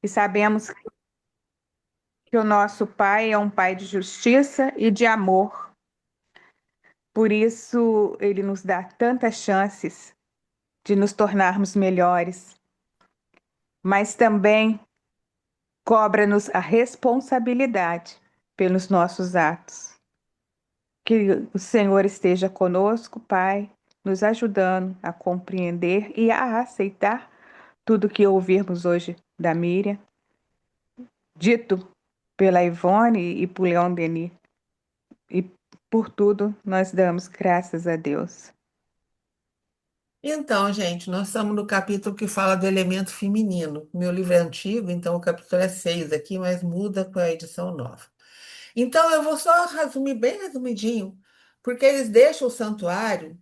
e sabemos que o nosso Pai é um Pai de justiça e de amor. Por isso, Ele nos dá tantas chances de nos tornarmos melhores, mas também cobra-nos a responsabilidade pelos nossos atos. Que o Senhor esteja conosco, Pai, nos ajudando a compreender e a aceitar tudo que ouvirmos hoje da Miriam, dito pela Ivone e por Leon Denis. E por tudo nós damos graças a Deus. Então, gente, nós estamos no capítulo que fala do elemento feminino. Meu livro é antigo, então o capítulo é 6 aqui, mas muda com a edição nova. Então, eu vou só resumir bem resumidinho, porque eles deixam o santuário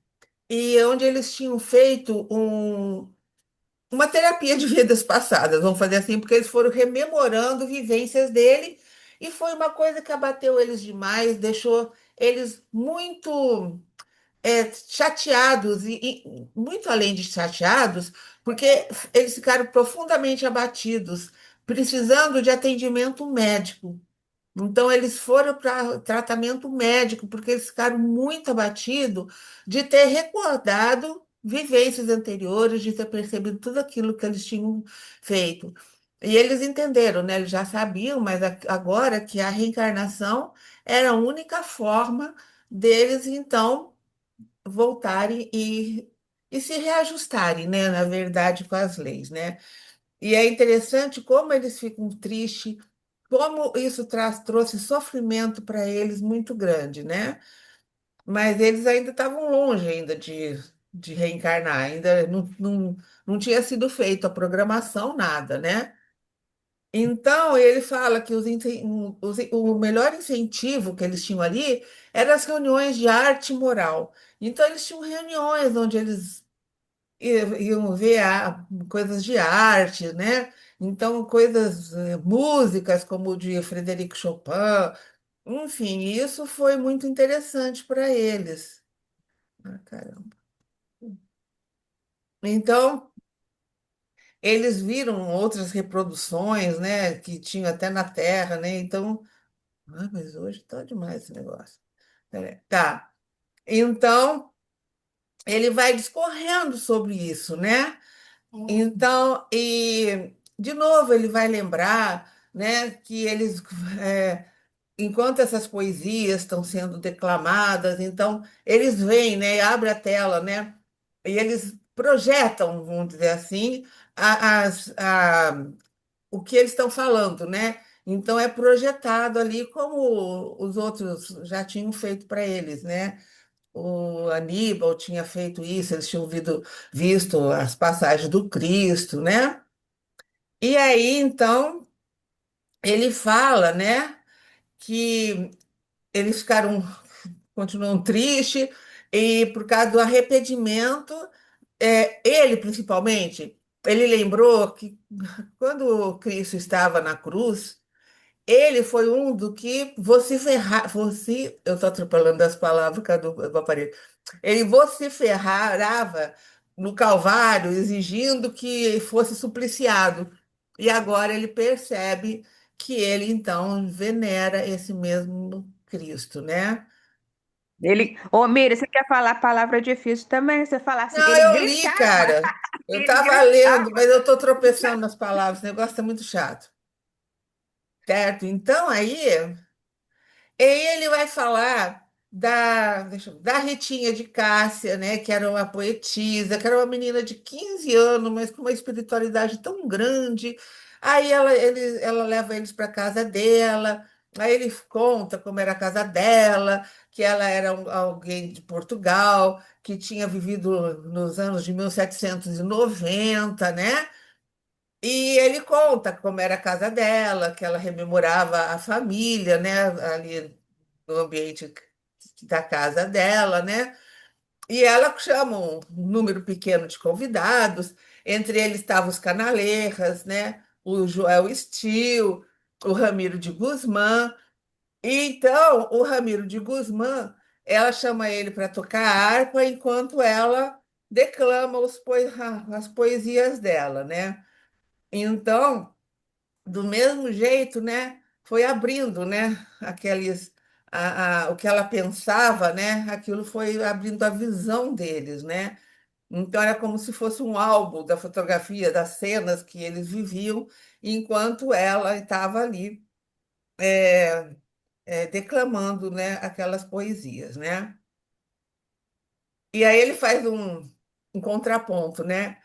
e onde eles tinham feito uma terapia de vidas passadas, vamos fazer assim, porque eles foram rememorando vivências dele e foi uma coisa que abateu eles demais, deixou eles muito chateados e muito além de chateados, porque eles ficaram profundamente abatidos, precisando de atendimento médico. Então, eles foram para tratamento médico, porque eles ficaram muito abatidos de ter recordado vivências anteriores, de ter percebido tudo aquilo que eles tinham feito. E eles entenderam, né? Eles já sabiam, mas agora que a reencarnação era a única forma deles, então, voltarem e se reajustarem, né? Na verdade, com as leis, né? E é interessante como eles ficam tristes, como isso trouxe sofrimento para eles muito grande, né? Mas eles ainda estavam longe ainda de reencarnar, ainda não tinha sido feita a programação, nada, né? Então, ele fala que o melhor incentivo que eles tinham ali eram as reuniões de arte e moral. Então, eles tinham reuniões onde eles iam ver coisas de arte, né? Então, coisas, músicas como o de Frederic Chopin, enfim, isso foi muito interessante para eles. Ah, caramba. Então, eles viram outras reproduções, né, que tinham até na Terra, né? Então, mas hoje tá demais esse negócio. Peraí. Tá. Então, ele vai discorrendo sobre isso, né? Então, e de novo ele vai lembrar, né, que eles, é, enquanto essas poesias estão sendo declamadas, então eles vêm, né, abre a tela, né, e eles projetam, vamos dizer assim, o que eles estão falando, né? Então é projetado ali como os outros já tinham feito para eles, né? O Aníbal tinha feito isso, eles tinham visto as passagens do Cristo, né? E aí, então, ele fala, né, que eles continuam tristes, e por causa do arrependimento, ele principalmente, ele lembrou que quando Cristo estava na cruz, ele foi um do que eu estou atropelando as palavras por causa do aparelho. Ele vociferava no Calvário, exigindo que fosse supliciado. E agora ele percebe que ele então venera esse mesmo Cristo, né? E- Ô, Miriam, você quer falar a palavra difícil também? Você fala assim, Não, ele eu li, gritava, cara. Eu ele estava gritava. lendo, mas eu estou tropeçando nas palavras. Esse negócio é muito chato. Certo? Então aí. E ele vai falar da Ritinha de Cássia, né, que era uma poetisa, que era uma menina de 15 anos, mas com uma espiritualidade tão grande. Aí ela leva eles para casa dela, aí ele conta como era a casa dela, que ela era alguém de Portugal, que tinha vivido nos anos de 1790, né? E ele conta como era a casa dela, que ela rememorava a família, né, ali no ambiente da casa dela, né? E ela chama um número pequeno de convidados, entre eles estavam os Canaleiras, né? O Joel Stil, o Ramiro de Guzmán. E então, o Ramiro de Guzmán, ela chama ele para tocar harpa enquanto ela declama as poesias dela, né? Então, do mesmo jeito, né, foi abrindo, né, o que ela pensava, né, aquilo foi abrindo a visão deles, né? Então era como se fosse um álbum da fotografia, das cenas que eles viviam, enquanto ela estava ali declamando, né, aquelas poesias, né? E aí ele faz um contraponto, né?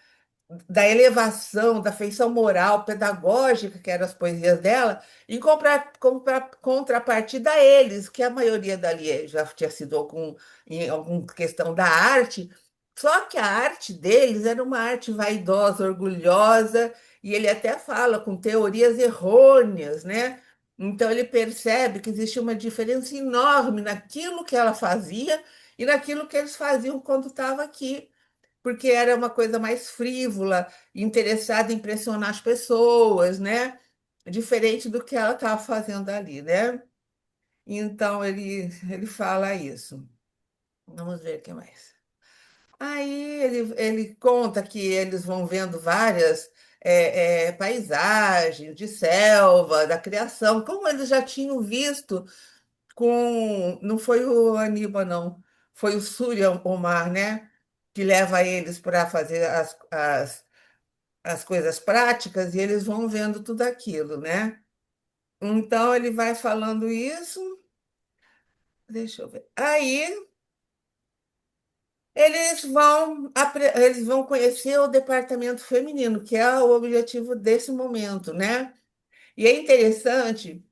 Da elevação, da feição moral, pedagógica, que eram as poesias dela, em contrapartida a eles, que a maioria dali já tinha sido em alguma questão da arte, só que a arte deles era uma arte vaidosa, orgulhosa, e ele até fala com teorias errôneas, né? Então ele percebe que existia uma diferença enorme naquilo que ela fazia e naquilo que eles faziam quando estava aqui, porque era uma coisa mais frívola, interessada em impressionar as pessoas, né? Diferente do que ela estava fazendo ali, né? Então ele fala isso. Vamos ver o que mais. Aí ele conta que eles vão vendo várias paisagens de selva, da criação, como eles já tinham visto com. Não foi o Aníbal, não. Foi o Surya Omar, né? Que leva eles para fazer as coisas práticas e eles vão vendo tudo aquilo, né? Então ele vai falando isso, deixa eu ver. Aí eles vão conhecer o departamento feminino, que é o objetivo desse momento, né? E é interessante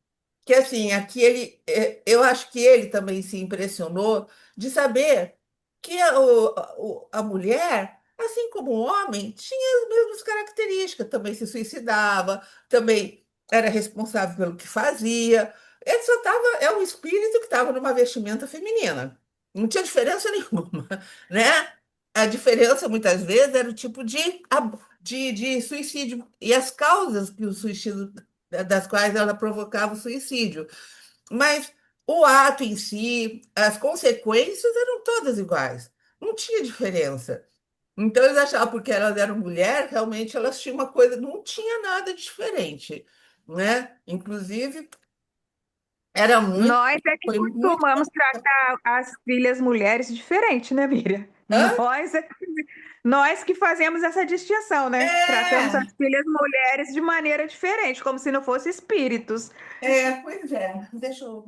que assim, eu acho que ele também se impressionou de saber que a mulher, assim como o homem, tinha as mesmas características, também se suicidava, também era responsável pelo que fazia. Ele só estava, é um espírito que estava numa vestimenta feminina. Não tinha diferença nenhuma, né? A diferença, muitas vezes, era o tipo de suicídio e as causas que o suicídio das quais ela provocava o suicídio. Mas o ato em si, as consequências eram todas iguais. Não tinha diferença. Então eles achavam, porque elas eram mulher, realmente elas tinham uma coisa, não tinha nada de diferente, né? Inclusive, era muito, Nós é que foi muito. costumamos tratar as filhas mulheres diferente, né, Miriam? Hã? Nós que fazemos essa distinção, né? Tratamos É, as filhas mulheres de maneira diferente, como se não fossem espíritos. pois é, deixa eu.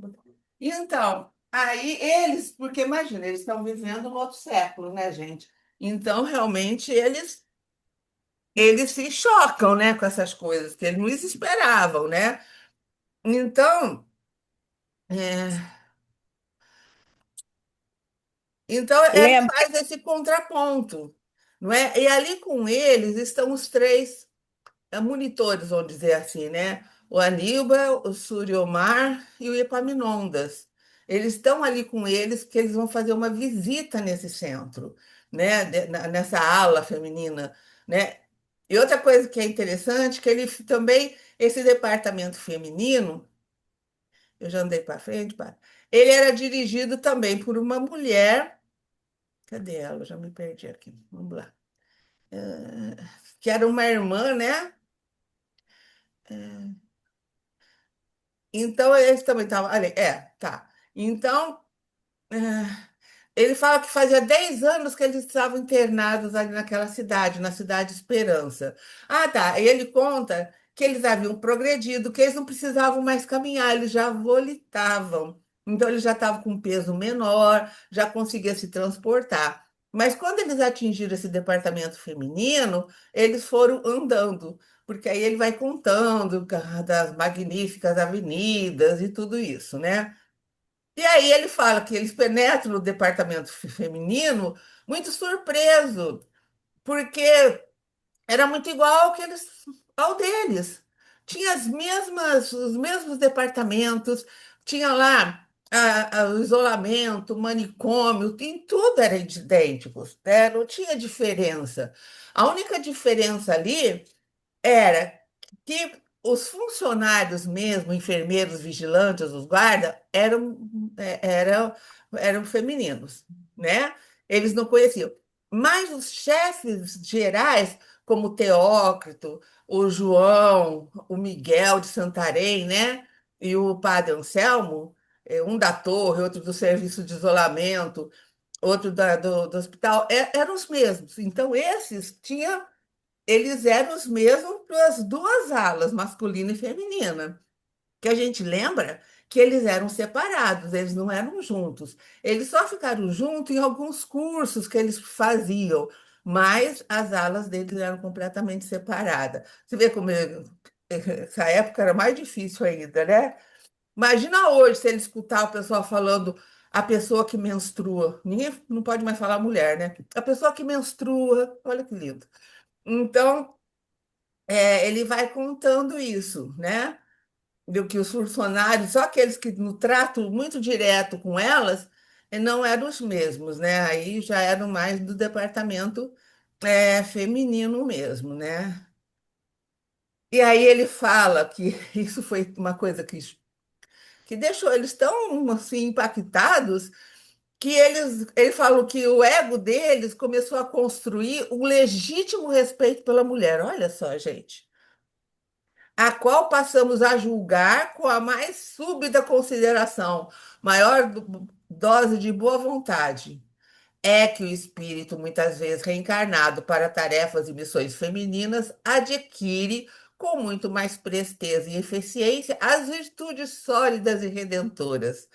Então, aí eles, porque imagina, eles estão vivendo um outro século, né, gente? Então, realmente, eles se chocam, né, com essas coisas que eles não esperavam, né? Então, é, então ele Lembra? faz esse contraponto, não é? E ali com eles estão os três monitores, vamos dizer assim, né? O Aníbal, o Suriomar e o Epaminondas. Eles estão ali com eles, que eles vão fazer uma visita nesse centro, né? Nessa ala feminina, né? E outra coisa que é interessante, que ele também, esse departamento feminino, eu já andei para frente, ele era dirigido também por uma mulher, cadê ela? Eu já me perdi aqui, vamos lá. Que era uma irmã, né? Então, eles também estavam ali. Tá. Então, é, ele fala que fazia 10 anos que eles estavam internados ali naquela cidade, na Cidade Esperança. Ah, tá. E ele conta que eles haviam progredido, que eles não precisavam mais caminhar, eles já volitavam. Então, eles já estavam com um peso menor, já conseguia se transportar. Mas quando eles atingiram esse departamento feminino, eles foram andando, porque aí ele vai contando das magníficas avenidas e tudo isso, né? E aí ele fala que eles penetram no departamento feminino muito surpreso, porque era muito igual ao deles. Tinha os mesmos departamentos, tinha lá o isolamento, o manicômio, em tudo era idêntico, né? Não tinha diferença. A única diferença ali era que os funcionários mesmo, enfermeiros, vigilantes, os guardas, eram femininos, né? Eles não conheciam. Mas os chefes gerais como Teócrito, o João, o Miguel de Santarém, né? E o padre Anselmo, um da torre, outro do serviço de isolamento, outro do hospital, eram os mesmos. Então, eles eram os mesmos para as duas alas, masculina e feminina, que a gente lembra que eles eram separados, eles não eram juntos. Eles só ficaram juntos em alguns cursos que eles faziam, mas as alas deles eram completamente separadas. Você vê como essa época era mais difícil ainda, né? Imagina hoje se ele escutar o pessoal falando a pessoa que menstrua. Ninguém não pode mais falar mulher, né? A pessoa que menstrua, olha que lindo. Então, ele vai contando isso, né? Do que os funcionários, só aqueles que no trato muito direto com elas, não eram os mesmos, né? Aí já eram mais do departamento feminino mesmo, né? E aí ele fala que isso foi uma coisa que deixou eles tão assim impactados que ele falou que o ego deles começou a construir um legítimo respeito pela mulher. Olha só, gente. A qual passamos a julgar com a mais súbita consideração, maior dose de boa vontade. É que o espírito, muitas vezes reencarnado para tarefas e missões femininas, adquire com muito mais presteza e eficiência as virtudes sólidas e redentoras,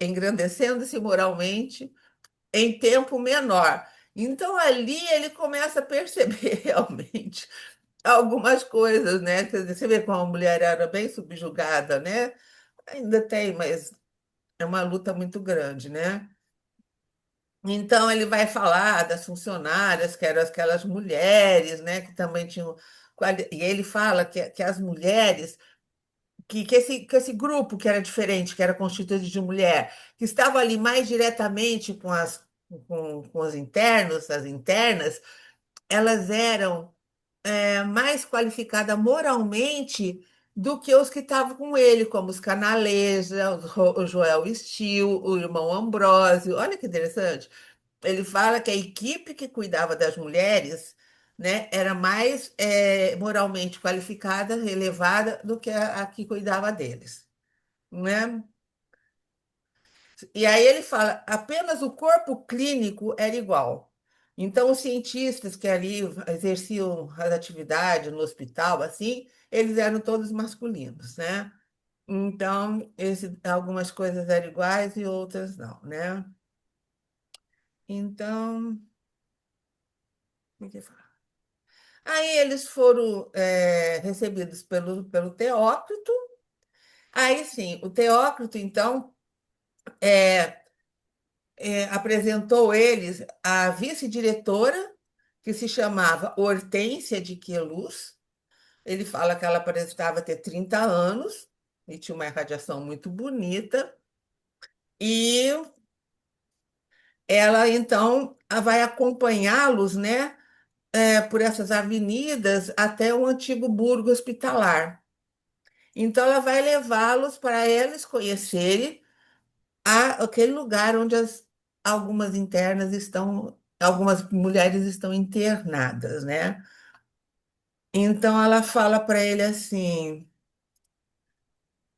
engrandecendo-se moralmente em tempo menor. Então ali ele começa a perceber realmente algumas coisas, né? Quer dizer, você vê como a mulher era bem subjugada, né? Ainda tem, mas é uma luta muito grande, né? Então ele vai falar das funcionárias, que eram aquelas mulheres, né? Que também tinham. E ele fala que as mulheres, que esse grupo que era diferente, que era constituído de mulher, que estava ali mais diretamente com os internos, as internas, elas eram mais qualificada moralmente do que os que estavam com ele, como os Canaleja, o Joel Stil, o irmão Ambrósio. Olha que interessante. Ele fala que a equipe que cuidava das mulheres, né, era mais moralmente qualificada, elevada, do que a que cuidava deles, né? E aí ele fala, apenas o corpo clínico era igual. Então, os cientistas que ali exerciam as atividades no hospital, assim, eles eram todos masculinos, né? Então, algumas coisas eram iguais e outras não, né? Então, como é que fala? Aí eles foram recebidos pelo Teócrito. Aí sim, o Teócrito, então, é, apresentou eles à vice-diretora, que se chamava Hortência de Queluz. Ele fala que ela parecia ter 30 anos e tinha uma irradiação muito bonita. E ela, então, vai acompanhá-los, né, por essas avenidas até o antigo burgo hospitalar. Então, ela vai levá-los para eles conhecerem aquele lugar onde algumas internas estão, algumas mulheres estão internadas, né? Então ela fala para ele assim,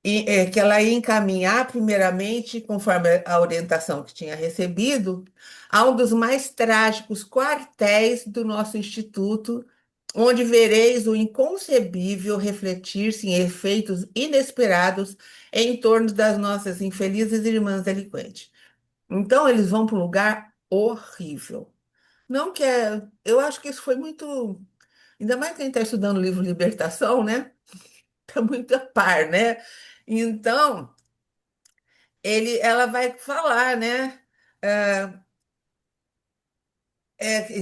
que ela ia encaminhar primeiramente, conforme a orientação que tinha recebido, a um dos mais trágicos quartéis do nosso instituto, onde vereis o inconcebível refletir-se em efeitos inesperados em torno das nossas infelizes irmãs delinquentes. Então eles vão para um lugar horrível. Não que eu acho que isso foi muito, ainda mais quem está estudando o livro Libertação, né? Está muito a par, né? Então, ela vai falar, né?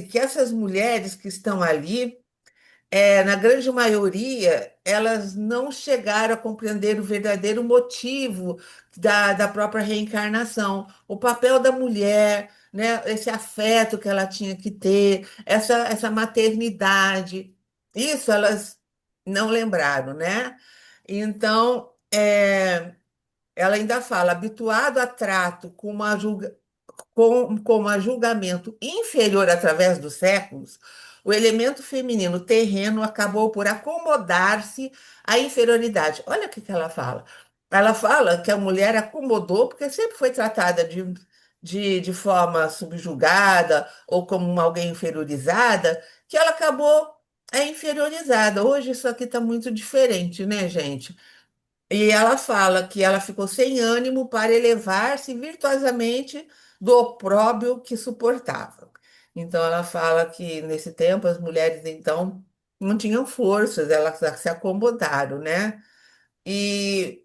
Que essas mulheres que estão ali, na grande maioria, elas não chegaram a compreender o verdadeiro motivo da própria reencarnação, o papel da mulher, né? Esse afeto que ela tinha que ter, essa maternidade. Isso elas não lembraram, né? Então, ela ainda fala, habituado a trato com a julgamento inferior através dos séculos, o elemento feminino terreno acabou por acomodar-se à inferioridade. Olha o que que ela fala. Ela fala que a mulher acomodou, porque sempre foi tratada de forma subjugada ou como alguém inferiorizada, que ela acabou inferiorizada. Hoje isso aqui está muito diferente, né, gente? E ela fala que ela ficou sem ânimo para elevar-se virtuosamente do opróbio que suportava. Então ela fala que nesse tempo as mulheres então não tinham forças, elas se acomodaram, né? E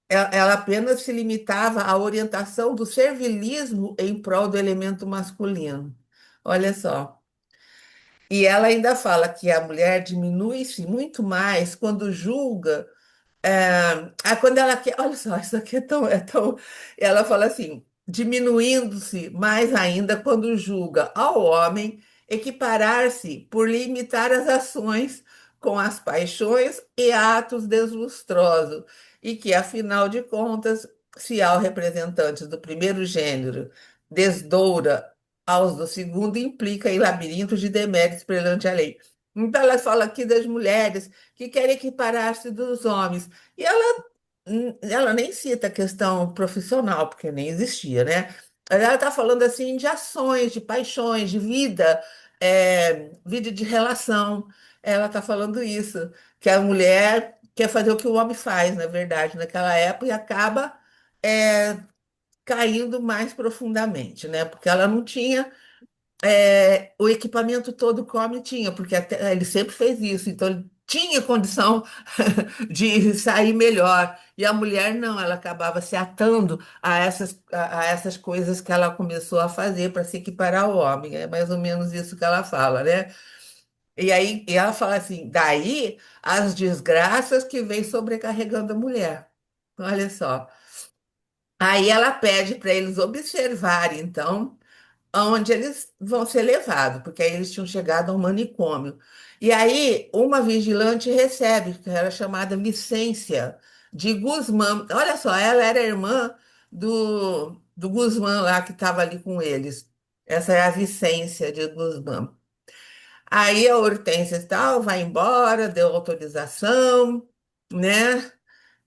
ela apenas se limitava à orientação do servilismo em prol do elemento masculino. Olha só. E ela ainda fala que a mulher diminui-se muito mais quando julga quando ela quer, olha só, isso aqui é tão. Ela fala assim, diminuindo-se mais ainda quando julga ao homem equiparar-se por limitar as ações com as paixões e atos deslustrosos, e que, afinal de contas, se ao representante do primeiro gênero desdoura aos do segundo, implica em labirintos de deméritos perante a lei. Então, ela fala aqui das mulheres que querem equiparar-se dos homens. E ela nem cita a questão profissional, porque nem existia, né? Ela está falando assim de ações, de paixões, de vida, vida de relação. Ela está falando isso, que a mulher quer fazer o que o homem faz, na verdade, naquela época, e acaba é, caindo mais profundamente, né? Porque ela não tinha o equipamento todo que o homem tinha, porque ele sempre fez isso, então ele tinha condição de sair melhor. E a mulher não, ela acabava se atando a essas coisas que ela começou a fazer para se equiparar ao homem. É mais ou menos isso que ela fala, né? E aí e ela fala assim: daí as desgraças que vem sobrecarregando a mulher. Olha só. Aí ela pede para eles observarem, então aonde eles vão ser levados, porque aí eles tinham chegado ao manicômio. E aí, uma vigilante recebe, que era chamada Vicência de Guzmán. Olha só, ela era irmã do Guzmán lá que estava ali com eles. Essa é a Vicência de Guzmán. Aí a Hortência e tal vai embora, deu autorização, né?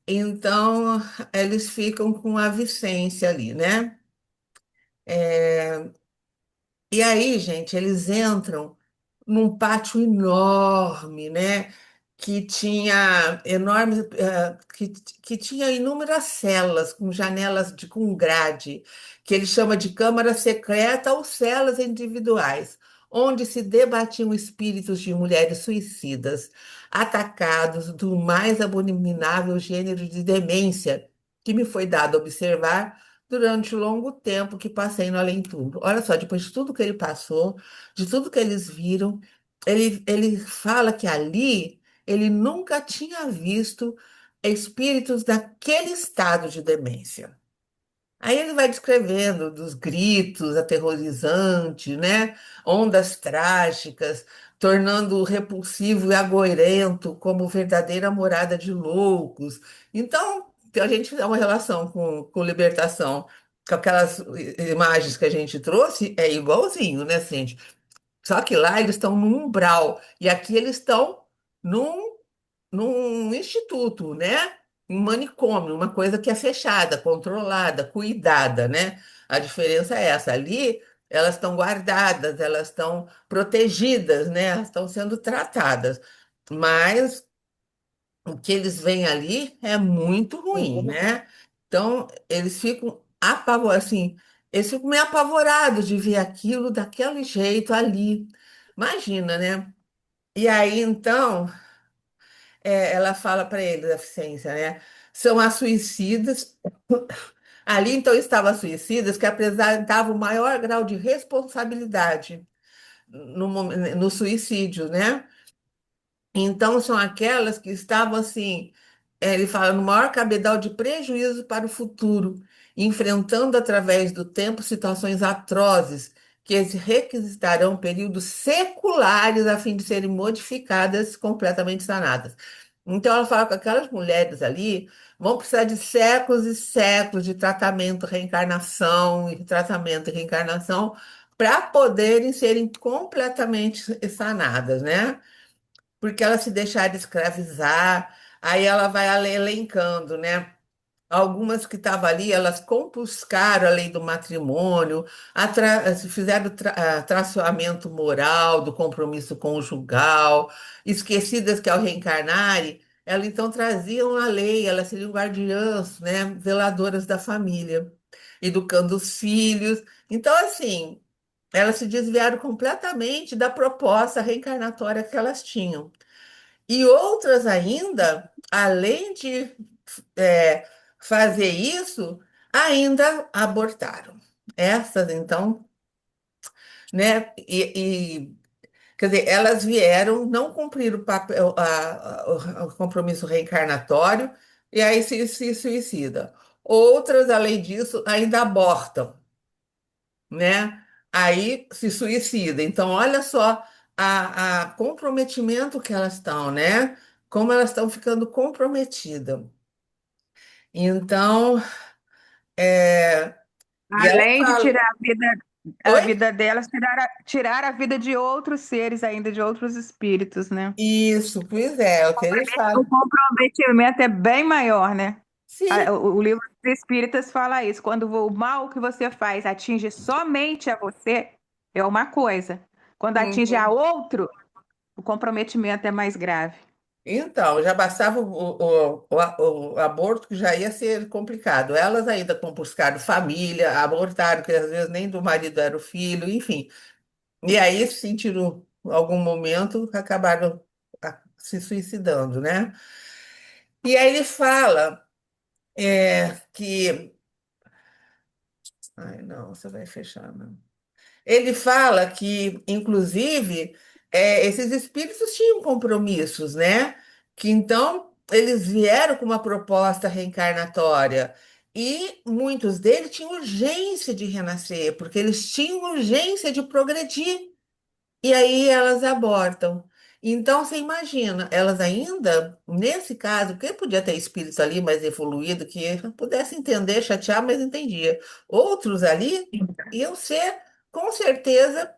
Então, eles ficam com a Vicência ali, né? E aí, gente, eles entram num pátio enorme, né? Que tinha enorme, que tinha inúmeras celas com janelas com grade, que ele chama de câmara secreta ou celas individuais, onde se debatiam espíritos de mulheres suicidas, atacados do mais abominável gênero de demência que me foi dado observar durante o longo tempo que passei no além-túmulo. Olha só, depois de tudo que ele passou, de tudo que eles viram, ele fala que ali ele nunca tinha visto espíritos daquele estado de demência. Aí ele vai descrevendo dos gritos aterrorizantes, né? Ondas trágicas, tornando o repulsivo e agourento como verdadeira morada de loucos. Então, a gente tem uma relação com libertação, com aquelas imagens que a gente trouxe, é igualzinho, né, gente? Só que lá eles estão no umbral e aqui eles estão num instituto, né? Um manicômio, uma coisa que é fechada, controlada, cuidada, né? A diferença é essa. Ali, elas estão guardadas, elas estão protegidas, né? Elas estão sendo tratadas. Mas o que eles veem ali é muito ruim, né? Então, eles ficam apavorados, assim, eles ficam meio apavorados de ver aquilo daquele jeito ali. Imagina, né? E aí, então ela fala para ele da eficiência, né? São as suicidas. Ali, então, estavam as suicidas que apresentavam o maior grau de responsabilidade no suicídio, né? Então, são aquelas que estavam assim, ele fala, no maior cabedal de prejuízo para o futuro, enfrentando através do tempo situações atrozes que requisitarão períodos seculares a fim de serem modificadas, completamente sanadas. Então, ela fala que aquelas mulheres ali vão precisar de séculos e séculos de tratamento, reencarnação e tratamento e reencarnação para poderem serem completamente sanadas, né? Porque elas se deixaram escravizar, aí ela vai elencando, né? Algumas que estavam ali, elas confiscaram a lei do matrimônio, fizeram traçoamento moral do compromisso conjugal, esquecidas que ao reencarnarem, elas então traziam a lei, elas seriam guardiãs, né, zeladoras da família, educando os filhos. Então, assim, elas se desviaram completamente da proposta reencarnatória que elas tinham. E outras ainda, além de é, fazer isso, ainda abortaram. Essas, então, né? Quer dizer, elas vieram, não cumprir o papel, o compromisso reencarnatório, e aí se suicida. Outras, além disso, ainda abortam, né? Aí se suicida. Então, olha só a comprometimento que elas estão, né? Como elas estão ficando comprometidas. Então, é, e ela Além de fala, tirar a oi? vida delas, tirar a vida de outros seres ainda, de outros espíritos, né? Isso, pois é o que ele O fala. comprometimento é bem maior, né? Sim, O livro dos Espíritas fala isso. Quando o mal que você faz atinge somente a você, é uma coisa. Quando atinge a uhum. outro, o comprometimento é mais grave. Então, já bastava o aborto que já ia ser complicado. Elas ainda buscaram família, abortaram, que às vezes nem do marido era o filho, enfim. E aí se sentiram, em algum momento, acabaram se suicidando, né? E aí ele fala que. Ai, não, você vai fechar, não. Ele fala que, inclusive, esses espíritos tinham compromissos, né? Que então eles vieram com uma proposta reencarnatória. E muitos deles tinham urgência de renascer, porque eles tinham urgência de progredir. E aí elas abortam. Então, você imagina, elas ainda, nesse caso, porque podia ter espíritos ali mais evoluído que pudesse entender, chatear, mas entendia. Outros ali iam ser, com certeza,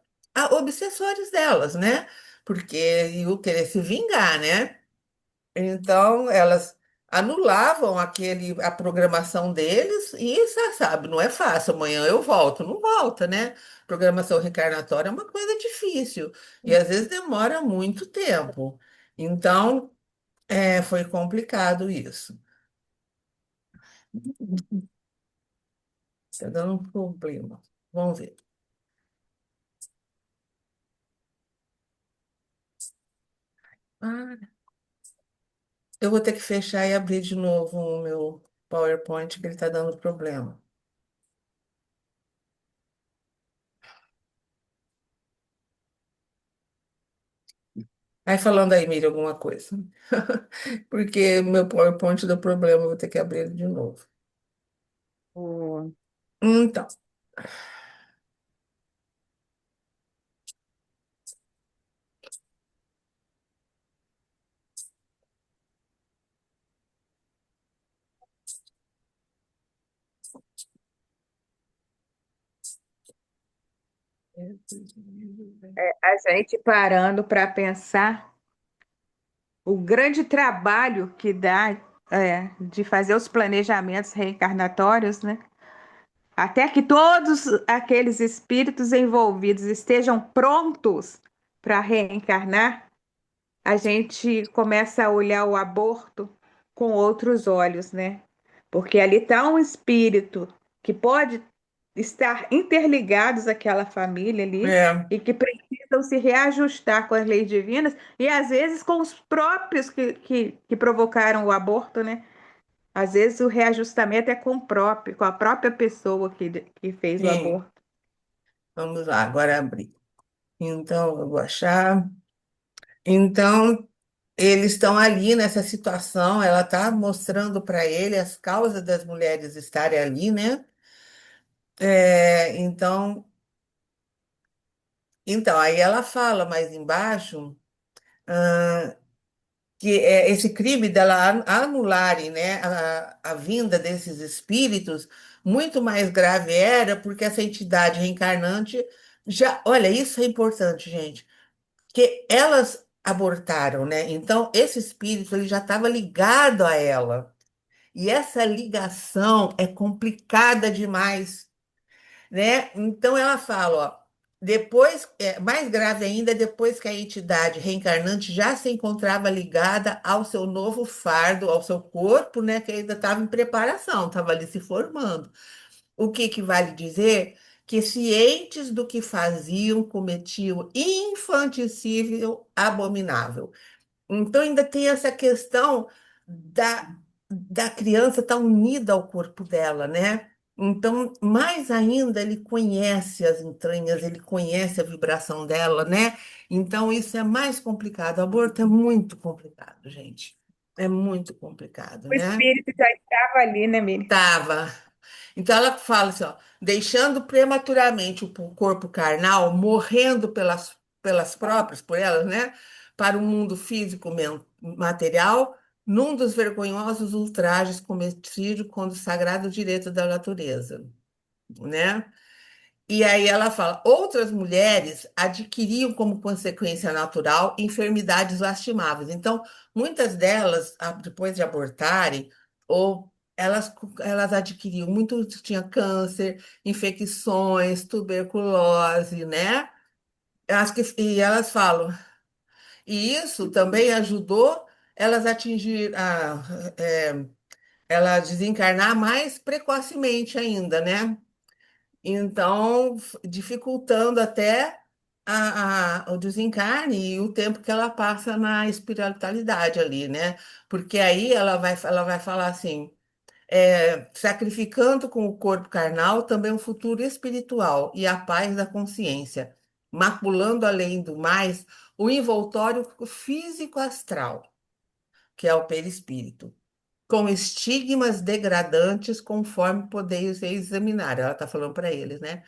obsessores delas, né? Porque iam querer se vingar, né? Então, elas anulavam a programação deles e, você sabe, não é fácil. Amanhã eu volto. Não volta, né? Programação reencarnatória é uma coisa difícil e às vezes demora muito tempo. Então, foi complicado isso. Está dando um problema. Vamos ver. Ah, eu vou ter que fechar e abrir de novo o meu PowerPoint, que ele está dando problema. Aí falando aí, Miriam, alguma coisa. Porque meu PowerPoint deu problema, eu vou ter que abrir ele de novo. O- Então, A gente parando para pensar o grande trabalho que dá de fazer os planejamentos reencarnatórios, né? Até que todos aqueles espíritos envolvidos estejam prontos para reencarnar, a gente começa a olhar o aborto com outros olhos, né? Porque ali está um espírito que pode estar interligados àquela família ali é, e que precisam se reajustar com as leis divinas e às vezes com os próprios que provocaram o aborto, né? Às vezes o reajustamento é com a própria pessoa que fez o sim. aborto. Vamos lá, agora abrir. Então, eu vou achar. Então, eles estão ali nessa situação, ela está mostrando para ele as causas das mulheres estarem ali, né? Então, aí ela fala mais embaixo. Que é esse crime dela anularem, né, a vinda desses espíritos, muito mais grave era porque essa entidade reencarnante Já, olha, isso é importante, gente, que elas abortaram, né? Então, esse espírito ele já estava ligado a ela. E essa ligação é complicada demais, né? Então ela fala, ó, depois, mais grave ainda, depois que a entidade reencarnante já se encontrava ligada ao seu novo fardo, ao seu corpo, né? Que ainda estava em preparação, estava ali se formando. O que que vale dizer? Que cientes do que faziam, cometiam infanticídio abominável. Então, ainda tem essa questão da criança estar unida ao corpo dela, né? Então, mais ainda, ele conhece as entranhas, ele conhece a vibração dela, né? Então, isso é mais complicado. O aborto é muito complicado, gente. É muito complicado, O né? espírito já estava ali, né, Miriam? Tava. Então ela fala assim, ó, deixando prematuramente o corpo carnal, morrendo pelas próprias, por elas, né, para o mundo físico material, num dos vergonhosos ultrajes cometidos contra o sagrado direito da natureza, né? E aí ela fala, outras mulheres adquiriam como consequência natural enfermidades lastimáveis. Então, muitas delas, depois de abortarem, ou elas adquiriam, muito tinha câncer, infecções, tuberculose, né? E elas falam, e isso também ajudou elas a atingir ela desencarnar mais precocemente ainda, né? Então, dificultando até o desencarne e o tempo que ela passa na espiritualidade ali, né? Porque aí ela vai falar assim, sacrificando com o corpo carnal também um futuro espiritual e a paz da consciência, maculando além do mais o envoltório físico astral, que é o perispírito, com estigmas degradantes conforme podeis examinar. Ela está falando para eles, né?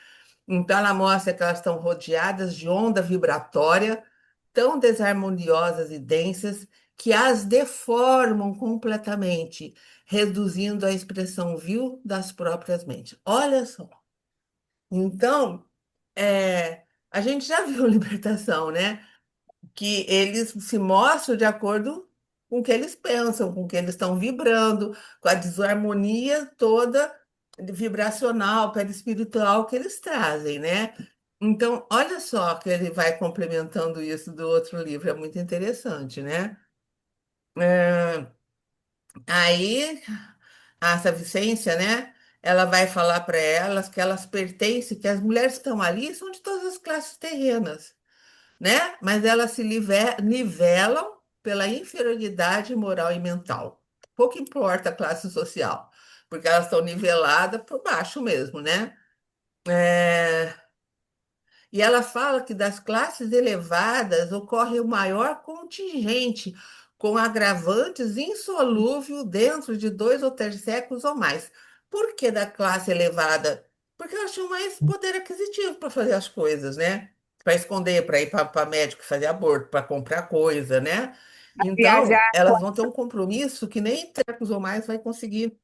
Então, ela mostra que elas estão rodeadas de onda vibratória tão desarmoniosas e densas que as deformam completamente, reduzindo a expressão vil das próprias mentes. Olha só. Então, a gente já viu libertação, né? Que eles se mostram de acordo com o que eles pensam, com o que eles estão vibrando, com a desarmonia toda vibracional, perispiritual que eles trazem, né? Então, olha só que ele vai complementando isso do outro livro, é muito interessante, né? É, aí, a essa Vicência, né? Ela vai falar para elas que elas pertencem, que as mulheres que estão ali são de todas as classes terrenas, né? Mas elas se nivelam pela inferioridade moral e mental. Pouco importa a classe social, porque elas estão niveladas por baixo mesmo, né? É, e ela fala que das classes elevadas ocorre o maior contingente, com agravantes insolúvel dentro de 2 ou 3 séculos ou mais. Por que da classe elevada? Porque elas tinham mais poder aquisitivo para fazer as coisas, né? Para esconder, para ir para médico fazer aborto, para comprar coisa, né? Então, Viajar. elas vão ter um compromisso que nem 3 séculos ou mais vai conseguir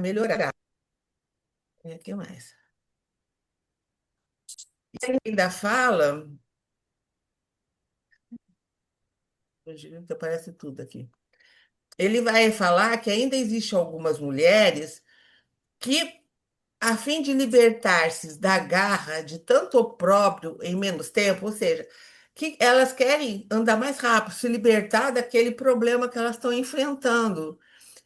melhorar. O que mais? E ele ainda fala, hoje aparece tudo aqui. Ele vai falar que ainda existem algumas mulheres que, a fim de libertar-se da garra de tanto opróbrio em menos tempo, ou seja, que elas querem andar mais rápido, se libertar daquele problema que elas estão enfrentando.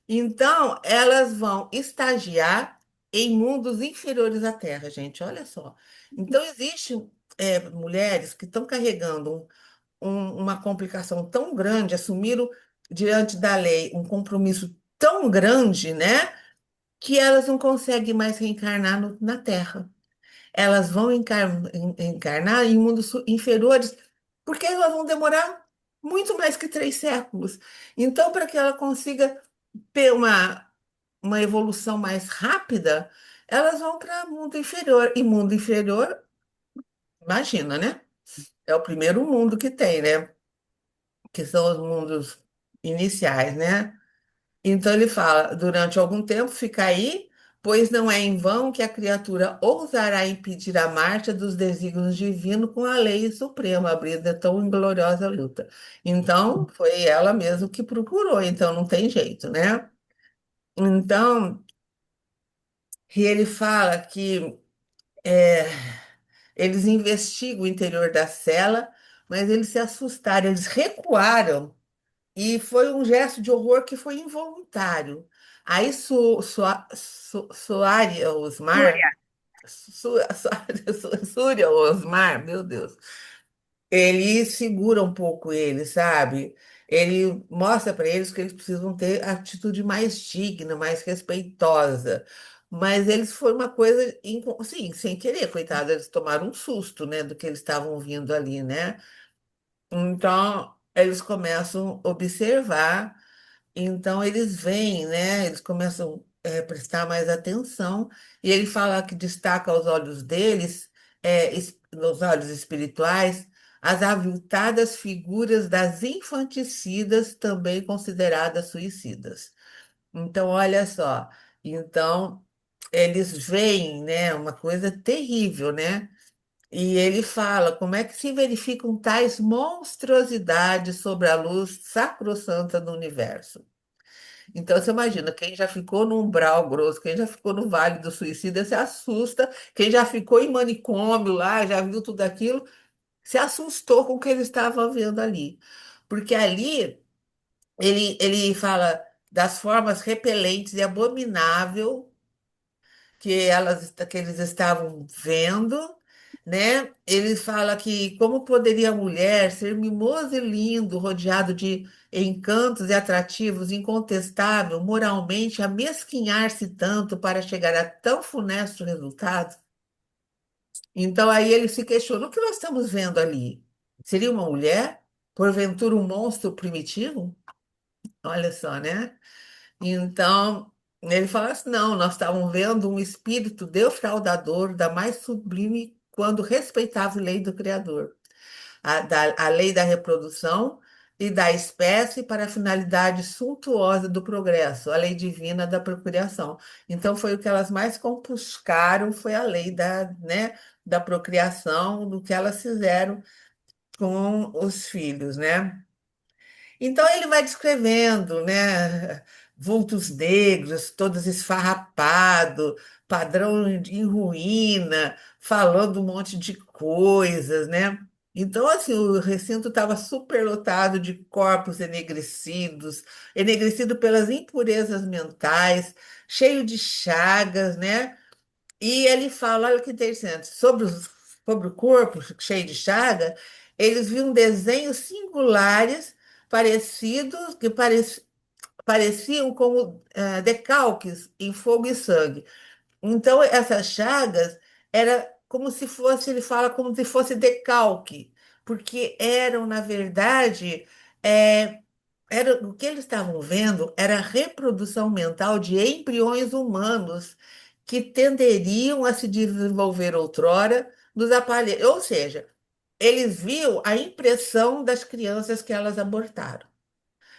Então, elas vão estagiar em mundos inferiores à Terra, gente. Olha só. Então, existem mulheres que estão carregando uma complicação tão grande, assumiram diante da lei um compromisso tão grande, né, que elas não conseguem mais reencarnar na Terra. Elas vão encarnar em mundos inferiores, porque elas vão demorar muito mais que 3 séculos. Então, para que ela consiga ter uma evolução mais rápida, elas vão para mundo inferior. E mundo inferior, imagina, né? É o primeiro mundo que tem, né? Que são os mundos iniciais, né? Então ele fala, durante algum tempo fica aí pois não é em vão que a criatura ousará impedir a marcha dos desígnios divinos com a lei suprema, abrida tão gloriosa luta. Então, foi ela mesma que procurou, então não tem jeito, né? Então, e ele fala que é, eles investigam o interior da cela, mas eles se assustaram, eles recuaram. E foi um gesto de horror que foi involuntário. Aí Soaria Osmar, Súria. Súria Osmar, meu Deus, ele segura um pouco ele, sabe? Ele mostra para eles que eles precisam ter atitude mais digna, mais respeitosa. Mas eles foi uma coisa, sim, sem querer, coitado, eles tomaram um susto, né, do que eles estavam ouvindo ali, né? Então, eles começam a observar, então eles veem, né? Eles começam a prestar mais atenção, e ele fala que destaca aos olhos deles, nos olhos espirituais, as aviltadas figuras das infanticidas, também consideradas suicidas. Então, olha só, então eles veem, né, uma coisa terrível, né? E ele fala como é que se verificam tais monstruosidades sobre a luz sacrossanta do universo. Então, você imagina, quem já ficou no umbral grosso, quem já ficou no Vale do Suicida, se assusta. Quem já ficou em manicômio lá, já viu tudo aquilo, se assustou com o que ele estava vendo ali. Porque ali ele fala das formas repelentes e abominável que eles estavam vendo, né? Ele fala que como poderia a mulher ser mimoso e lindo, rodeado de encantos e atrativos, incontestável, moralmente, amesquinhar-se tanto para chegar a tão funesto resultado? Então aí ele se questiona, o que nós estamos vendo ali? Seria uma mulher? Porventura um monstro primitivo? Olha só, né? Então, ele fala assim: não, nós estávamos vendo um espírito defraudador da mais sublime quando respeitável lei do Criador, a lei da reprodução e da espécie para a finalidade suntuosa do progresso, a lei divina da procriação. Então, foi o que elas mais compuscaram, foi a lei né, da procriação, do que elas fizeram com os filhos, né? Então ele vai descrevendo, né, vultos negros, todos esfarrapados, padrão em ruína, falando um monte de coisas, né? Então, assim, o recinto estava superlotado de corpos enegrecidos, enegrecido pelas impurezas mentais, cheio de chagas, né? E ele fala, olha que interessante, sobre o corpo cheio de chaga, eles viam desenhos singulares, parecidos, pareciam como decalques em fogo e sangue. Então, essas chagas era como se fosse, ele fala como se fosse decalque, porque eram, na verdade, é, o que eles estavam vendo era a reprodução mental de embriões humanos que tenderiam a se desenvolver outrora nos aparelhos. Ou seja, eles viam a impressão das crianças que elas abortaram.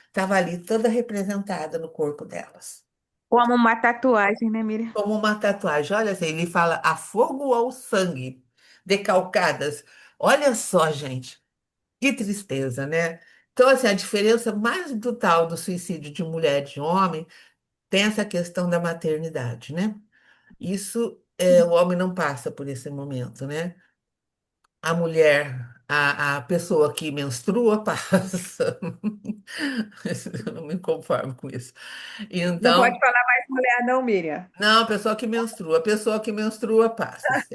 Estava ali toda representada no corpo delas. Como uma tatuagem, né, Miriam? Como uma tatuagem. Olha assim, ele fala a fogo ou sangue, decalcadas. Olha só, gente, que tristeza, né? Então, assim, a diferença mais brutal do suicídio de mulher e de homem tem essa questão da maternidade, né? Isso, o homem não passa por esse momento, né? A mulher, a pessoa que menstrua passa. Eu não me conformo com isso. Não pode Então, falar mais mulher, não, Miriam. não, a pessoa que menstrua passa.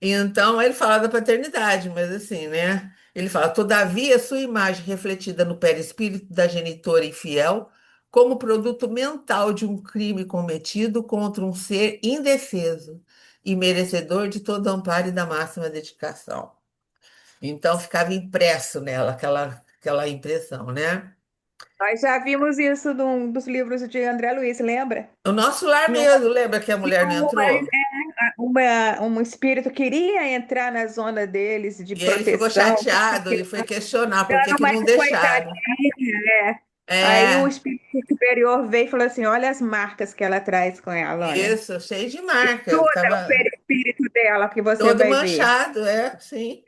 Então, ele fala da paternidade, mas assim, né? Ele fala, todavia, sua imagem refletida no perispírito da genitora infiel, como produto mental de um crime cometido contra um ser indefeso e merecedor de todo amparo e da máxima dedicação. Então, ficava impresso nela aquela impressão, né? Nós já vimos isso num dos livros de André Luiz, lembra? O nosso lar Que mesmo, lembra que a mulher não entrou? um espírito queria entrar na zona deles de E ele ficou proteção, chateado e foi questionar por que dando que uma não deixaram. coitadinha, né? Aí o É, espírito superior veio e falou assim: olha as marcas que ela traz com ela, olha. isso, cheio de marcas. Estuda o Tava perispírito dela que você todo vai ver. manchado, sim.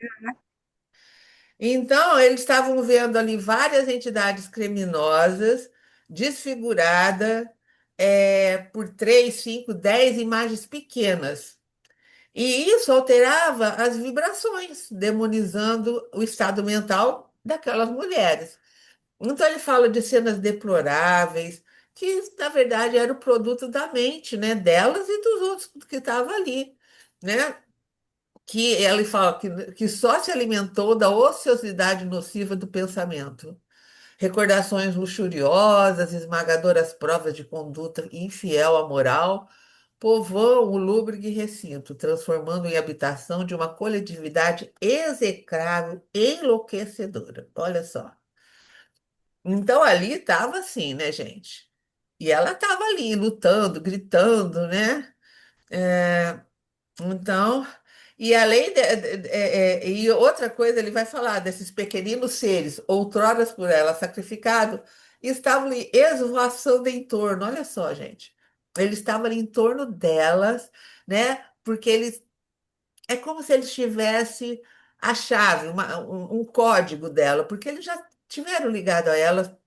Então, eles estavam vendo ali várias entidades criminosas, desfiguradas, por 3, 5, 10 imagens pequenas. E isso alterava as vibrações, demonizando o estado mental daquelas mulheres. Então, ele fala de cenas deploráveis, que na verdade era o produto da mente, né, delas e dos outros que estavam ali, né? Que ele fala que só se alimentou da ociosidade nociva do pensamento. Recordações luxuriosas, esmagadoras provas de conduta infiel à moral, povoam o lúbrico recinto, transformando em habitação de uma coletividade execrável e enlouquecedora. Olha só. Então ali estava assim, né, gente? E ela estava ali lutando, gritando, né? É, então, e além e outra coisa, ele vai falar desses pequeninos seres, outroras por ela sacrificados, estavam ali esvoaçando em torno. Olha só, gente. Eles estavam ali em torno delas, né? Porque eles é como se eles tivessem a chave, um código dela, porque eles já tiveram ligado a ela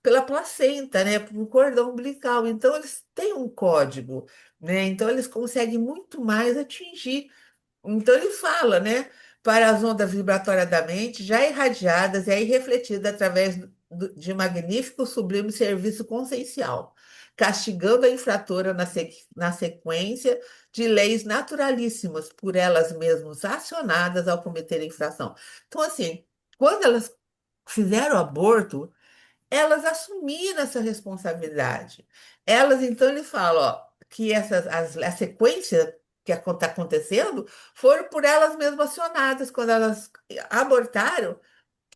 pela placenta, né? Por um cordão umbilical. Então, eles têm um código, né? Então, eles conseguem muito mais atingir. Então ele fala, né, para as ondas vibratórias da mente, já irradiadas e aí refletidas através de magnífico sublime serviço consciencial, castigando a infratora na sequência de leis naturalíssimas por elas mesmas acionadas ao cometer a infração. Então, assim, quando elas fizeram o aborto, elas assumiram essa responsabilidade. Elas, então, ele fala, ó, que a sequência que está acontecendo foram por elas mesmas acionadas. Quando elas abortaram,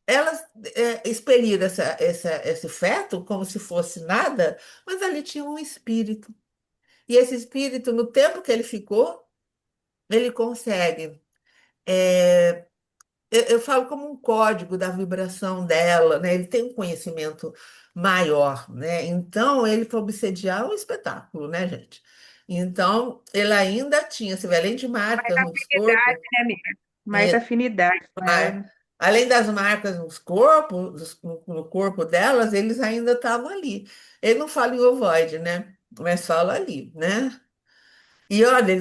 elas expeliram esse feto como se fosse nada, mas ali tinha um espírito. E esse espírito, no tempo que ele ficou, ele consegue. é, eu falo como um código da vibração dela, né? Ele tem um conhecimento maior, né? Então, ele para obsediar é um espetáculo, né, gente? Então, ele ainda tinha, se vê, além de Mais marcas nos corpos, afinidade, né, amiga? Mais é, afinidade com ela. além das marcas nos corpos, no corpo delas, eles ainda estavam ali. Ele não fala em ovoide, né? Mas fala ali, né? E olha,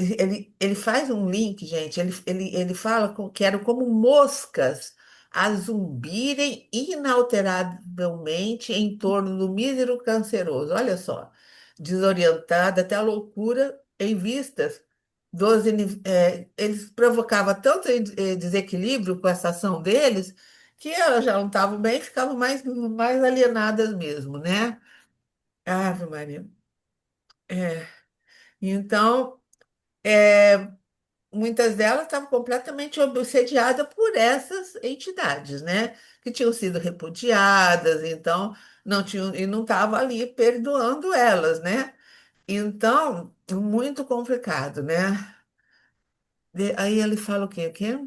ele faz um link, gente. Ele fala que eram como moscas a zumbirem inalteravelmente em torno do mísero canceroso. Olha só, desorientada até a loucura em vistas eles provocavam tanto desequilíbrio com essa ação deles que elas já não estavam bem, ficavam mais alienadas mesmo, né? Ave Maria. É. Então, muitas delas estavam completamente obsediadas por essas entidades, né? Que tinham sido repudiadas, então não tinham e não estavam ali perdoando elas, né? Então, muito complicado, né? Aí ele fala o quê? O quê?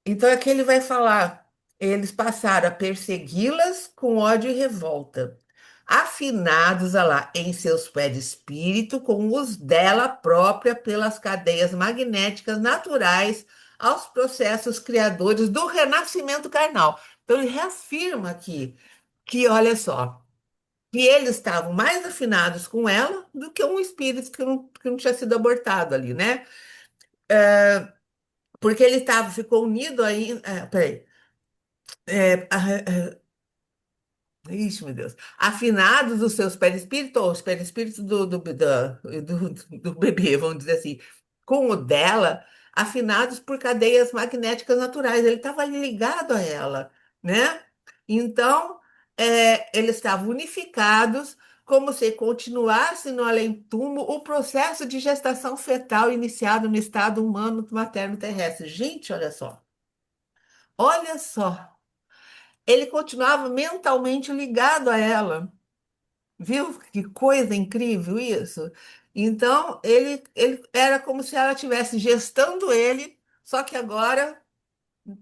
Então aqui ele vai falar, eles passaram a persegui-las com ódio e revolta, afinados a lá em seus pés de espírito com os dela própria pelas cadeias magnéticas naturais aos processos criadores do renascimento carnal. Então ele reafirma aqui que, olha só, que eles estavam mais afinados com ela do que um espírito que não tinha sido abortado ali, né? Porque ele ficou unido aí. Peraí. É, Ixi, meu Deus. Afinados os seus perispíritos, ou os perispíritos do bebê, vamos dizer assim, com o dela, afinados por cadeias magnéticas naturais. Ele estava ligado a ela, né? Então, eles estavam unificados, como se continuasse no além-túmulo o processo de gestação fetal iniciado no estado humano materno terrestre. Gente, olha só. Olha só. Ele continuava mentalmente ligado a ela. Viu que coisa incrível isso? Então, ele era como se ela estivesse gestando ele, só que agora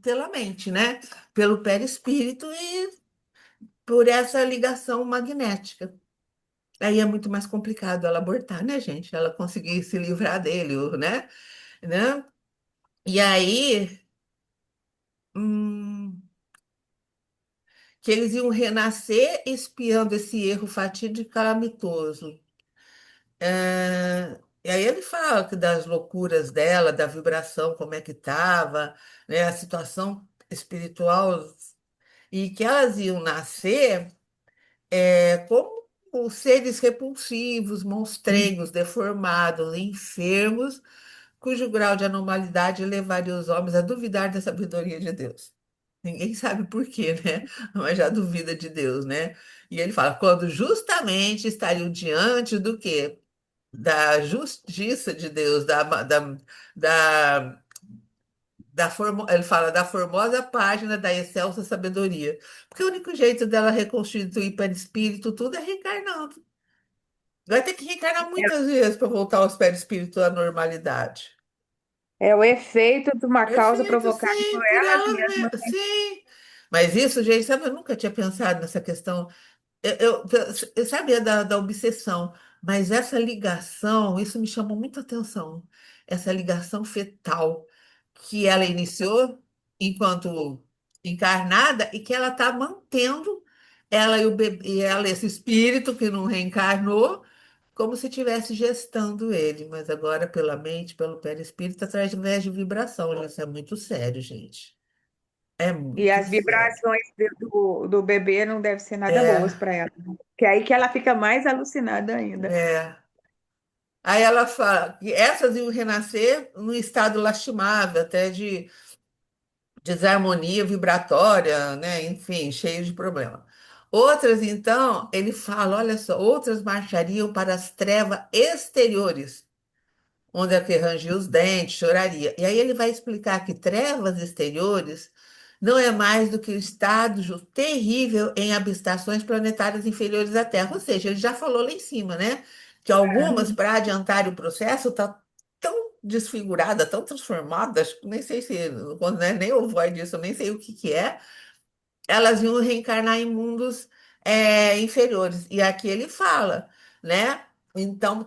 pela mente, né? Pelo perispírito. por essa ligação magnética. Aí é muito mais complicado ela abortar, né, gente? Ela conseguir se livrar dele, né? E aí, hum, que eles iam renascer espiando esse erro fatídico e calamitoso. E aí ele fala que das loucuras dela, da vibração, como é que estava, né, a situação espiritual, e que elas iam nascer como seres repulsivos, monstrenhos, deformados, enfermos, cujo grau de anormalidade levaria os homens a duvidar da sabedoria de Deus. Ninguém sabe por quê, né? Mas já duvida de Deus, né? E ele fala, quando justamente estariam diante do quê? Da justiça de Deus, da, ele fala da formosa página da excelsa sabedoria. Porque o único jeito dela reconstituir perispírito tudo é reencarnando. Vai ter que reencarnar muitas vezes para voltar aos perispíritos à normalidade. É o efeito de uma causa Perfeito, provocada por sim, por elas elas mesmas. mesmas, sim. Mas isso, gente, sabe, eu nunca tinha pensado nessa questão. Eu sabia da obsessão, mas essa ligação, isso me chamou muita atenção. Essa ligação fetal que ela iniciou enquanto encarnada e que ela está mantendo ela e o bebê, e ela, esse espírito que não reencarnou, como se estivesse gestando ele, mas agora pela mente, pelo perispírito, através de vibração. Isso é muito sério, gente. É E muito as sério. vibrações do bebê não devem ser nada É, boas para ela. Que é aí que ela fica mais alucinada ainda. é. Aí ela fala que essas iam renascer num estado lastimável, até de desarmonia vibratória, né? Enfim, cheio de problema. Outras, então, ele fala, olha só, outras marchariam para as trevas exteriores, onde é que rangia os dentes, choraria. E aí ele vai explicar que trevas exteriores não é mais do que o estágio terrível em habitações planetárias inferiores à Terra. Ou seja, ele já falou lá em cima, né? Que algumas, para adiantar o processo, estão tão desfigurada, tão transformadas, nem sei se, né, nem ouvi disso, eu nem sei o que que é, elas iam reencarnar em mundos inferiores. E aqui ele fala, né? Então,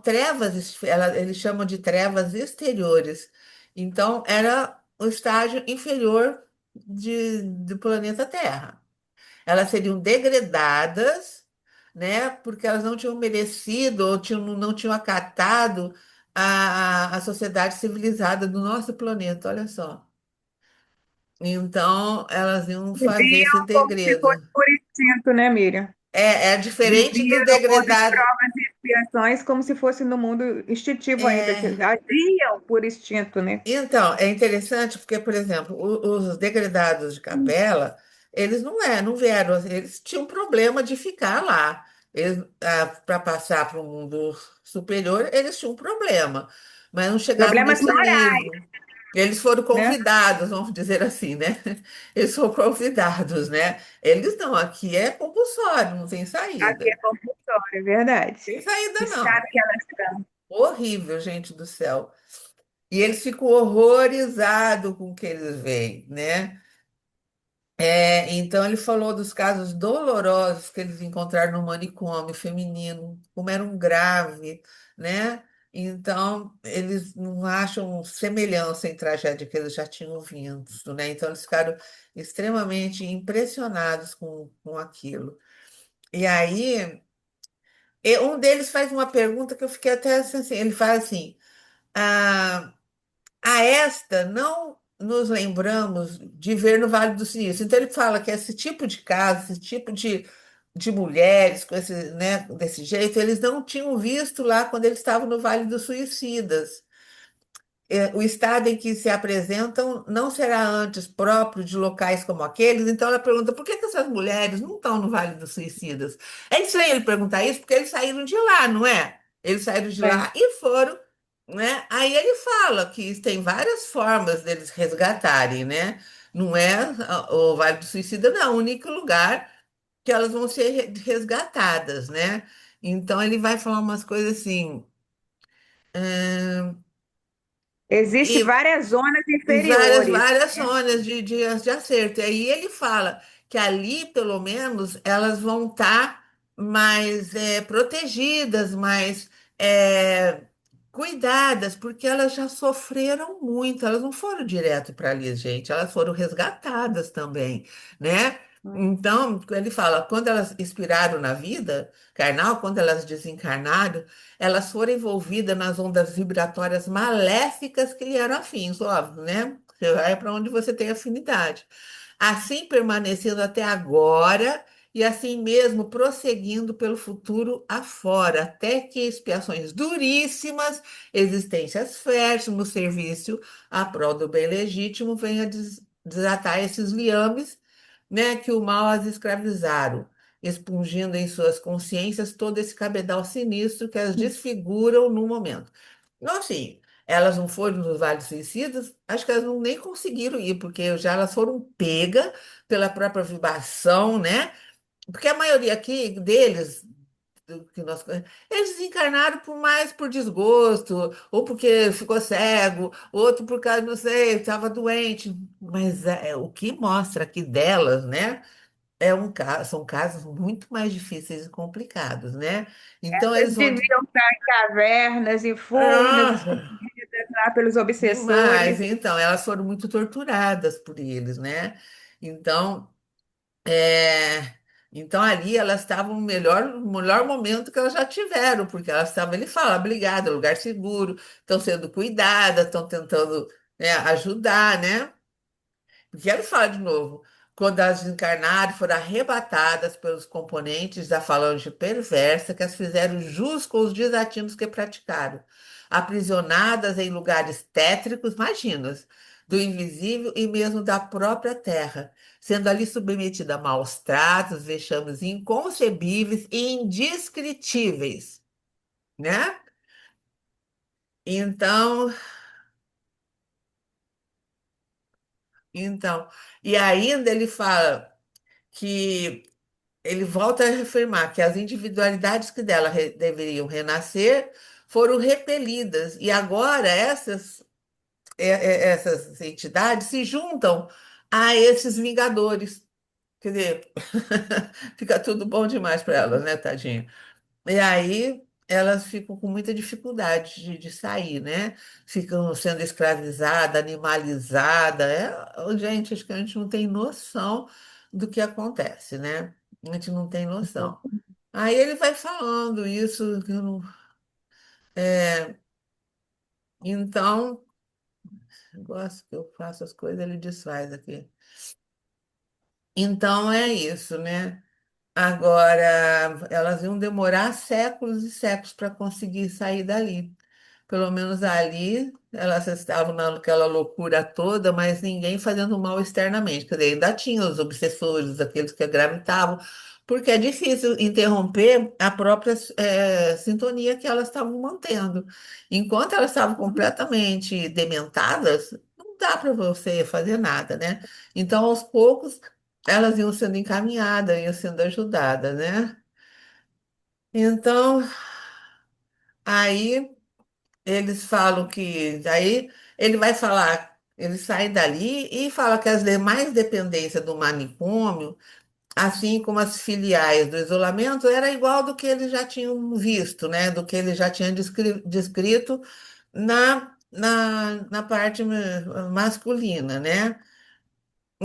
eles chamam de trevas exteriores. Então, era o estágio inferior do planeta Terra. Elas seriam degradadas, né? Porque elas não tinham merecido ou não tinham acatado a sociedade civilizada do nosso planeta, olha só. Então, elas iam fazer esse Viviam como se fosse degredo. por instinto, né, Miriam? É diferente do Viviam no mundo de degradado. provas e expiações como se fosse no mundo instintivo ainda, que É, agiam por instinto, né? então, é interessante porque, por exemplo, os degradados de capela, eles não vieram, eles tinham problema de ficar lá. Para passar para o mundo superior, eles tinham um problema, mas não chegavam Problemas nesse morais, nível. Eles foram né? convidados, vamos dizer assim, né? Eles foram convidados, né? Eles não, aqui é compulsório, não tem Aqui é saída. compulsório, é verdade. Tem saída, Estado não. que elas estão. Horrível, gente do céu. E eles ficam horrorizados com o que eles veem, né? Então ele falou dos casos dolorosos que eles encontraram no manicômio feminino, como era um grave, né? Então eles não acham semelhança em tragédia que eles já tinham visto, né? Então eles ficaram extremamente impressionados com aquilo. E aí um deles faz uma pergunta que eu fiquei até assim, ele fala assim. "Ah, a esta não nos lembramos de ver no Vale do Silício." Então ele fala que esse tipo de caso, esse tipo de mulheres com esse, né, desse jeito, eles não tinham visto lá quando eles estavam no Vale dos Suicidas. O estado em que se apresentam não será antes próprio de locais como aqueles. Então ela pergunta por que que essas mulheres não estão no Vale dos Suicidas? É estranho ele perguntar isso porque eles saíram de lá, não é? Eles saíram de É. lá e foram, né? Aí ele fala que tem várias formas deles resgatarem, né? Não é o Vale do Suicida, não, é o único lugar que elas vão ser resgatadas, né? Então ele vai falar umas coisas assim. Existem várias zonas E várias, inferiores. várias zonas de acerto. E aí ele fala que ali, pelo menos, elas vão estar mais protegidas, mais é, cuidadas, porque elas já sofreram muito, elas não foram direto para ali, gente, elas foram resgatadas também, né? Então, ele fala, quando elas expiraram na vida carnal, quando elas desencarnaram, elas foram envolvidas nas ondas vibratórias maléficas que lhe eram afins, óbvio, né? Você vai para onde você tem afinidade. Assim permanecendo até agora e assim mesmo prosseguindo pelo futuro afora, até que expiações duríssimas, existências férteis no serviço a prol do bem legítimo venha desatar esses liames, né, que o mal as escravizaram, expungindo em suas consciências todo esse cabedal sinistro que as desfiguram no momento. Não, assim, elas não foram nos vales suicidas, acho que elas não nem conseguiram ir, porque já elas foram pegas pela própria vibração, né? Porque a maioria aqui deles, do que nós, eles desencarnaram por mais por desgosto, ou porque ficou cego, outro por causa, não sei, estava doente. Mas o que mostra aqui delas, né? São casos muito mais difíceis e complicados, né? Então Elas eles vão. deviam estar em cavernas e furnas, Ah, escondidas lá pelos demais. obsessores. Então, elas foram muito torturadas por eles, né? Então, é, então ali elas estavam no melhor momento que elas já tiveram, porque elas estavam, ele fala, obrigada, lugar seguro, estão sendo cuidadas, estão tentando, né, ajudar, né? Quero falar de novo. Quando elas encarnaram, foram arrebatadas pelos componentes da falange perversa que as fizeram jus com os desatinos que praticaram. Aprisionadas em lugares tétricos, imaginas, do invisível e mesmo da própria terra, sendo ali submetida a maus tratos, vexames inconcebíveis e indescritíveis, né? Então, então, e ainda ele fala que ele volta a reafirmar que as individualidades que dela deveriam renascer foram repelidas e agora essas entidades se juntam a esses vingadores. Quer dizer, fica tudo bom demais para elas, né, tadinha? E aí elas ficam com muita dificuldade de sair, né? Ficam sendo escravizadas, animalizadas. Gente, acho que a gente não tem noção do que acontece, né? A gente não tem noção. Aí ele vai falando isso, que eu não- é, então, eu gosto que eu faço as coisas, ele desfaz aqui. Então é isso, né? Agora, elas iam demorar séculos e séculos para conseguir sair dali. Pelo menos ali, elas estavam naquela loucura toda, mas ninguém fazendo mal externamente. Quer dizer, ainda tinha os obsessores, aqueles que gravitavam, porque é difícil interromper a própria sintonia que elas estavam mantendo. Enquanto elas estavam completamente dementadas, não dá para você fazer nada, né? Então, aos poucos, elas iam sendo encaminhadas, iam sendo ajudadas, né? Então, aí. Eles falam que aí ele vai falar, ele sai dali e fala que as demais dependências do manicômio, assim como as filiais do isolamento, era igual do que eles já tinham visto, né? Do que ele já tinha descrito na parte masculina, né?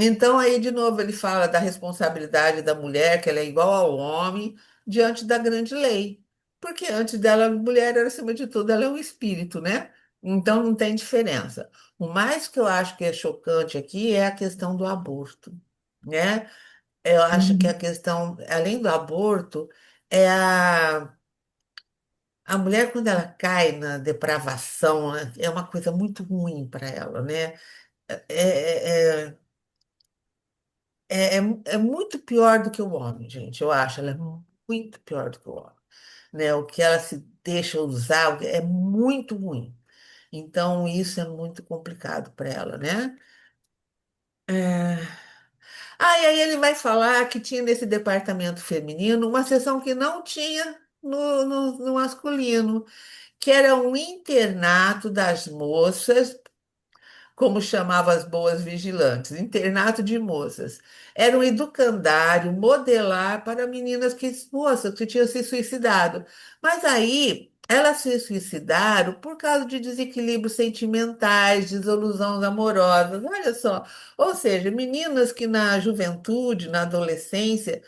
Então, aí, de novo, ele fala da responsabilidade da mulher, que ela é igual ao homem, diante da grande lei. Porque antes dela, a mulher era, acima de tudo, ela é um espírito, né? Então, não tem diferença. O mais que eu acho que é chocante aqui é a questão do aborto, né? Eu acho que a Uhum. questão, além do aborto, é a mulher, quando ela cai na depravação, né, é uma coisa muito ruim para ela, né? É, é, é, é muito pior do que o homem, gente. Eu acho. Ela é muito pior do que o homem. Né? O que ela se deixa usar é muito ruim. Então, isso é muito complicado para ela, né? É. Ah, e aí ele vai falar que tinha nesse departamento feminino uma seção que não tinha no masculino, que era um internato das moças como chamava as boas vigilantes, internato de moças. Era um educandário modelar para meninas moças que tinham se suicidado. Mas aí elas se suicidaram por causa de desequilíbrios sentimentais, desilusões amorosas. Olha só. Ou seja, meninas que na juventude, na adolescência,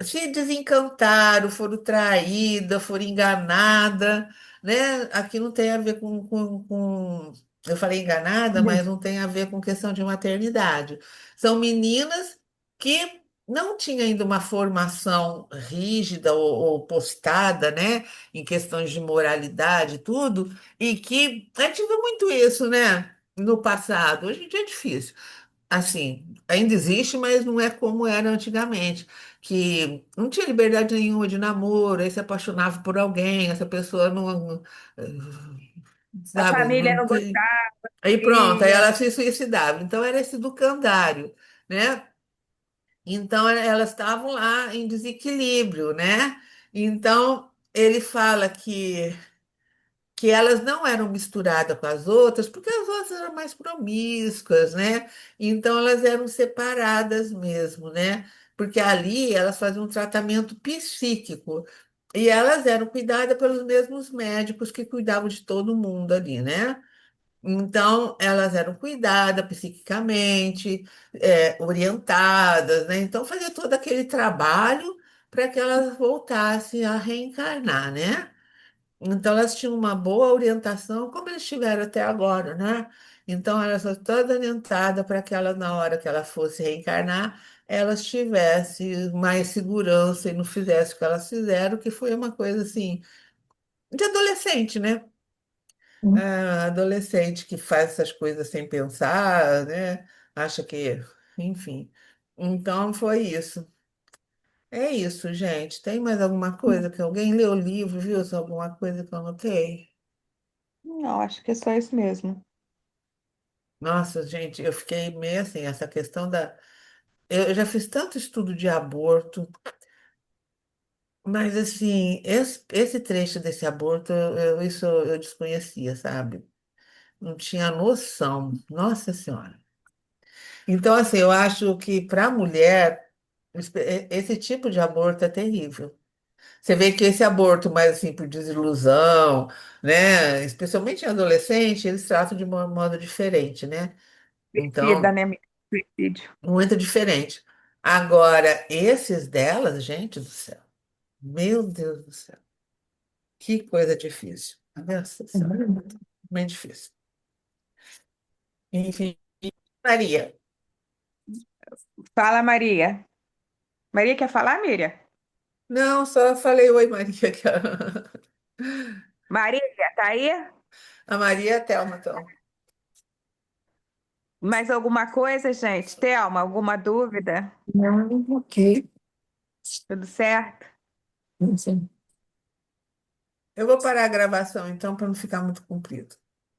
se desencantaram, foram traídas, foram enganadas, né? Aqui não tem a ver eu falei enganada, mas não tem a ver com questão de maternidade. São meninas que não tinham ainda uma formação rígida ou postada, né? Em questões de moralidade e tudo, e que a gente vê muito isso, né? No passado. Hoje em dia é difícil. Assim, ainda existe, mas não é como era antigamente, que não tinha liberdade nenhuma de namoro, aí se apaixonava por alguém, essa pessoa não, A sabe, família não aí pronto, aí queria. ela se suicidava. Então era esse educandário, né? Então elas estavam lá em desequilíbrio, né? Então ele fala que elas não eram misturadas com as outras, porque as outras eram mais promíscuas, né? Então elas eram separadas mesmo, né? Porque ali elas faziam um tratamento psíquico e elas eram cuidadas pelos mesmos médicos que cuidavam de todo mundo ali, né? Então elas eram cuidadas psiquicamente, orientadas, né? Então fazia todo aquele trabalho para que elas voltassem a reencarnar, né? Então, elas tinham uma boa orientação, como eles tiveram até agora, né? Então, elas foram todas orientadas para que elas, na hora que ela fosse reencarnar, elas tivessem mais segurança e não fizessem o que elas fizeram, que foi uma coisa assim, de adolescente, né? Adolescente que faz essas coisas sem pensar, né? Acha que, enfim. Então, foi isso. É isso, gente. Tem mais alguma coisa que alguém leu o livro, viu? Se alguma coisa que eu anotei? Não, acho que é só isso mesmo. Nossa, gente, eu fiquei meio assim, essa questão da. Eu já fiz tanto estudo de aborto, mas assim, esse trecho desse aborto, isso eu desconhecia, sabe? Não tinha noção. Nossa Senhora. Então, assim, eu acho que para a mulher, esse tipo de aborto é terrível. Você vê que esse aborto mais assim por desilusão, né? Especialmente em adolescente, eles tratam de um modo diferente, né? Suicida, Então, né? Suicídio. muito diferente. Agora, esses delas, gente do céu, meu Deus do céu, que coisa difícil. Nossa Senhora, bem difícil. Enfim, Maria. Fala, Maria. Maria quer falar, Miriam? Não, só falei oi, Maria. Maria, tá aí? A Maria é a Thelma, então. Mais alguma coisa, gente? Thelma, alguma dúvida? Não, ok. Tudo certo? Sim. Eu vou parar a gravação, então, para não ficar muito comprido.